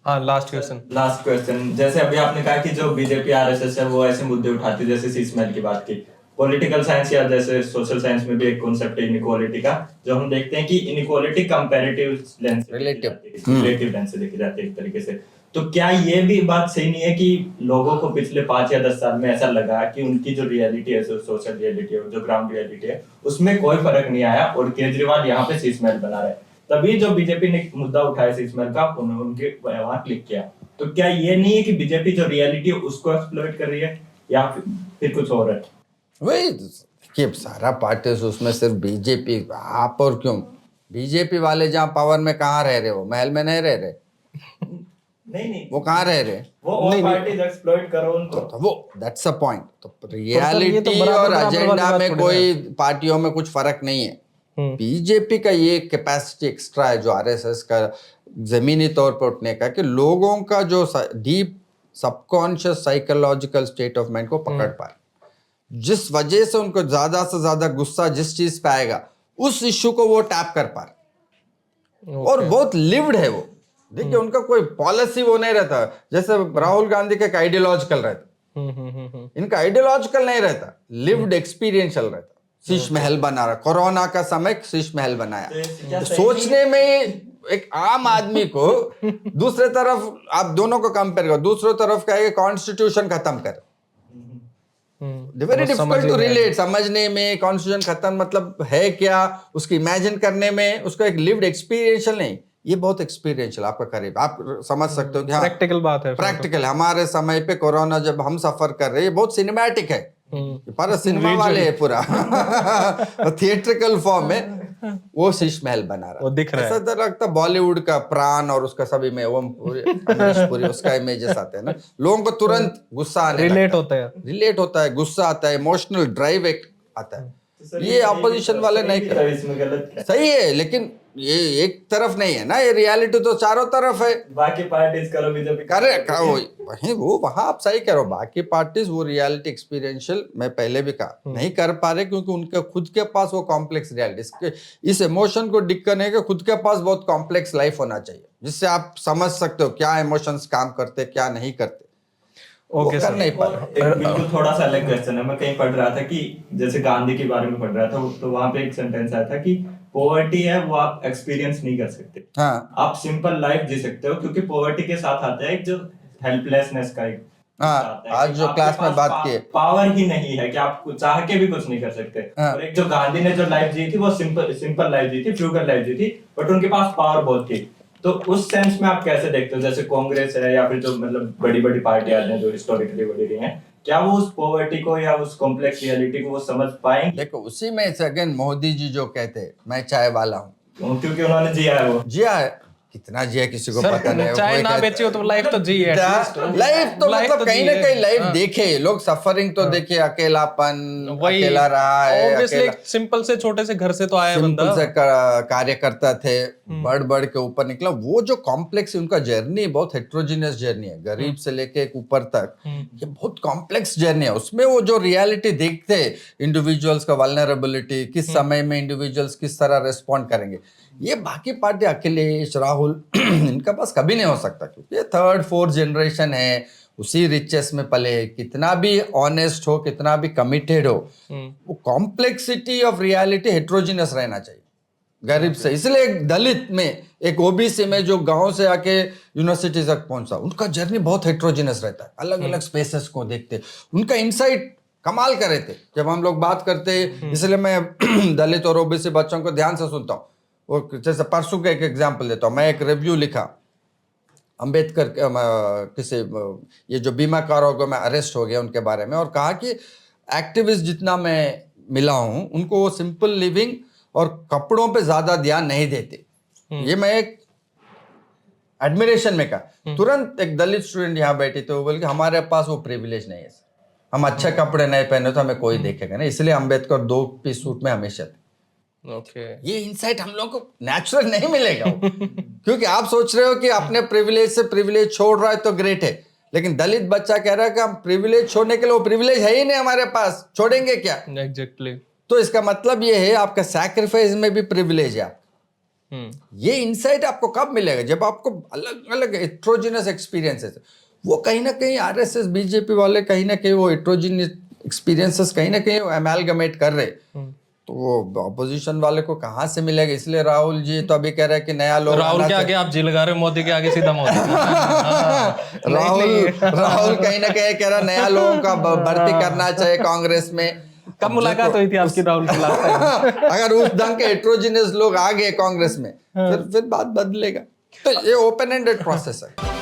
हाँ, last question, जैसे अभी आपने कहा कि जो बीजेपी आरएसएस है वो ऐसे मुद्दे उठाती है, जैसे शीशमहल की बात की। पॉलिटिकल साइंस या जैसे सोशल साइंस में भी एक कॉन्सेप्ट है इनइक्वालिटी का, जो हम देखते हैं कि इनइक्वालिटी कंपैरेटिव लेंस से देखी जाती है, रिलेटिव लेंस से देखी जाती है एक तरीके से। तो क्या ये भी बात सही नहीं है कि लोगों को पिछले 5 या 10 साल में ऐसा लगा कि उनकी जो रियलिटी है, जो सोशल रियलिटी है, जो ग्राउंड रियलिटी है, उसमें कोई फर्क नहीं आया और केजरीवाल यहाँ पे शीशमहल बना रहा है, तभी जो बीजेपी ने मुद्दा उठाया शीशमहल का उनके वहां क्लिक किया। तो क्या ये नहीं है कि बीजेपी जो रियलिटी है उसको एक्सप्लॉइट कर रही है, या फिर कुछ और है? वही कि सारा पार्टी उसमें सिर्फ बीजेपी, आप और क्यों? बीजेपी वाले जहाँ पावर में कहाँ रह रहे, वो महल में नहीं रह रहे? नहीं, वो कहाँ रह रहे? वो और पार्टीज एक्सप्लॉइट करो उनको, तो वो दैट्स अ पॉइंट। तो रियलिटी और एजेंडा में कोई पार्टियों में कुछ फर्क नहीं है। बीजेपी का ये कैपेसिटी एक्स्ट्रा है जो आरएसएस का जमीनी तौर पर उठने का, कि लोगों का जो deep subconscious psychological state of mind को पकड़ पाए, जिस वजह से उनको ज्यादा से ज्यादा गुस्सा जिस चीज पे आएगा उस इश्यू को वो टैप कर पा रहे। और बहुत लिव्ड है वो। देखिए उनका कोई पॉलिसी वो नहीं रहता, जैसे राहुल गांधी का आइडियोलॉजिकल रहता, इनका आइडियोलॉजिकल नहीं रहता, लिव्ड एक्सपीरियंशियल रहता। शीश महल बना रहा, कोरोना का समय शीश महल बनाया। सोचने में एक आम आदमी को दूसरे तरफ आप दोनों को कंपेयर करो, दूसरी तरफ कहेगा कॉन्स्टिट्यूशन खत्म कर, वेरी डिफिकल्ट टू रिलेट। समझने में कॉन्स्टिट्यूशन खत्म मतलब है क्या, उसकी इमेजिन करने में, उसका एक लिव्ड एक्सपीरियंशियल नहीं, ये बहुत एक्सपीरियंशियल आपका करीब, आप समझ सकते हो कि हाँ प्रैक्टिकल बात है, प्रैक्टिकल। हमारे समय पे कोरोना जब हम सफर कर रहे हैं, बहुत सिनेमैटिक है, पर सिनेमा वाले है पूरा थिएट्रिकल फॉर्म में वो शीश महल बना रहा, वो दिख रहा है, ऐसा तो लगता बॉलीवुड का प्राण और उसका सभी में ओम पुरी उसका इमेजेस आते हैं ना, लोगों को तुरंत गुस्सा आने रिलेट होता है, गुस्सा आता है, इमोशनल ड्राइव एक आता है। ये ऑपोजिशन वाले नहीं कर, इसमें गलत सही है, लेकिन ये एक तरफ नहीं है ना, ये रियलिटी तो चारों तरफ है। बाकी पार्टीज करो, बीजेपी वही वो वहां आप सही करो, बाकी पार्टीज वो रियलिटी एक्सपीरियंशियल, मैं पहले भी कहा नहीं कर पा रहे, क्योंकि उनके खुद के पास वो कॉम्प्लेक्स रियलिटी, इस इमोशन को डिक करने के खुद के पास बहुत कॉम्प्लेक्स लाइफ होना चाहिए, जिससे आप समझ सकते हो क्या इमोशंस काम करते क्या नहीं करते। ओके सर, नहीं बिल्कुल थोड़ा सा अलग क्वेश्चन है। मैं कहीं पढ़ रहा था कि जैसे गांधी के बारे में पढ़ रहा था, तो वहां पे एक सेंटेंस आया था कि पॉवर्टी है वो आप एक्सपीरियंस नहीं कर सकते, हाँ, आप सिंपल लाइफ जी सकते हो, क्योंकि पॉवर्टी के साथ आता है एक जो हेल्पलेसनेस का एक, हाँ, आज जो क्लास में बात की, पावर ही नहीं है कि आप चाह के भी कुछ नहीं कर सकते। हाँ। और एक जो गांधी ने जो लाइफ जी थी वो सिंपल लाइफ जी थी, फ्रूगल लाइफ जी थी, बट उनके पास पावर बहुत थी। तो उस सेंस में आप कैसे देखते हो, जैसे कांग्रेस है या फिर जो मतलब बड़ी बड़ी पार्टियां हैं जो हिस्टोरिकली बड़ी रही हैं, क्या वो उस पॉवर्टी को या उस कॉम्प्लेक्स रियलिटी को वो समझ पाएंगे? देखो उसी में अगेन मोदी जी जो कहते मैं चाय वाला हूँ, क्योंकि उन्होंने जिया है, वो जिया है, कितना जिया किसी को पता नहीं। चाय ना बेची हो तो लाइफ तो जी है, लाइफ तो मतलब कहीं ना कहीं लाइफ देखे लोग, सफरिंग तो देखे, अकेलापन, अकेला रहा है, ऑब्वियसली सिंपल से छोटे से घर से तो आया बंदा, सिंपल से कार्य करता थे, बढ़ के ऊपर निकला। वो जो कॉम्प्लेक्स उनका जर्नी बहुत हेट्रोजीनियस जर्नी है, गरीब से लेके ऊपर तक, ये बहुत कॉम्प्लेक्स जर्नी है। उसमें वो जो रियलिटी देखते हैं इंडिविजुअल्स का वल्नरेबिलिटी, किस समय में इंडिविजुअल्स किस तरह रेस्पॉन्ड करेंगे, ये बाकी पार्टी अखिलेश राहुल इनका पास कभी नहीं हो सकता, क्योंकि ये 3rd 4th जनरेशन है, उसी रिचेस में पले, कितना भी ऑनेस्ट हो, कितना भी कमिटेड हो, वो कॉम्प्लेक्सिटी ऑफ रियलिटी हेट्रोजीनियस रहना चाहिए गरीब से। इसलिए एक दलित में, एक ओबीसी में जो गांव से आके यूनिवर्सिटी तक पहुंचा, उनका जर्नी बहुत हेट्रोजीनियस रहता है, अलग अलग स्पेसेस को देखते, उनका इंसाइट कमाल कर रहे थे। जब हम लोग बात करते, इसलिए मैं दलित और ओबीसी बच्चों को ध्यान से सुनता हूँ। वो जैसे परसों का एक एग्जाम्पल देता हूँ, मैं एक रिव्यू लिखा अंबेडकर किसी, ये जो बीमा कारों में अरेस्ट हो गया उनके बारे में, और कहा कि एक्टिविस्ट जितना मैं मिला हूँ उनको वो सिंपल लिविंग और कपड़ों पे ज्यादा ध्यान नहीं देते। ये मैं एक एडमिरेशन में कहा। तुरंत एक दलित स्टूडेंट यहाँ बैठे थे, वो बोल के हमारे पास वो प्रिविलेज नहीं है, हम अच्छे कपड़े नहीं पहने तो हमें कोई देखेगा नहीं, इसलिए अंबेडकर 2 पीस सूट में हमेशा थे। ये इनसाइट हम लोग को नेचुरल नहीं मिलेगा क्योंकि आप सोच रहे हो कि अपने प्रिविलेज से प्रिविलेज छोड़ रहा है तो ग्रेट है, लेकिन दलित बच्चा कह रहा है कि हम प्रिविलेज छोड़ने के लिए, वो प्रिविलेज है ही नहीं हमारे पास, छोड़ेंगे क्या? एग्जैक्टली। तो इसका मतलब ये है आपका सैक्रिफाइस में भी प्रिविलेज है आपका। ये इंसाइट आपको कब मिलेगा? जब आपको अलग अलग हेट्रोजिनस एक्सपीरियंसेस, वो कहीं ना कहीं आरएसएस बीजेपी वाले कहीं ना कहीं वो हेट्रोजिनस एक्सपीरियंसेस कहीं ना कहीं अमेलगमेट कर रहे, तो वो ऑपोजिशन वाले को कहाँ से मिलेगा? इसलिए राहुल जी तो अभी कह रहे हैं कि नया लोग राहुल आना के आगे आप जी लगा रहे हो, मोदी के आगे सीधा मोदी। राहुल कहीं ना कहीं कह रहा नया लोगों का भर्ती करना चाहिए कांग्रेस में। कब मुलाकात हुई थी आपकी राहुल की लास्ट टाइम? अगर उस ढंग के हेट्रोजिनस लोग आ गए कांग्रेस में, फिर बात बदलेगा। तो ये ओपन एंडेड प्रोसेस है।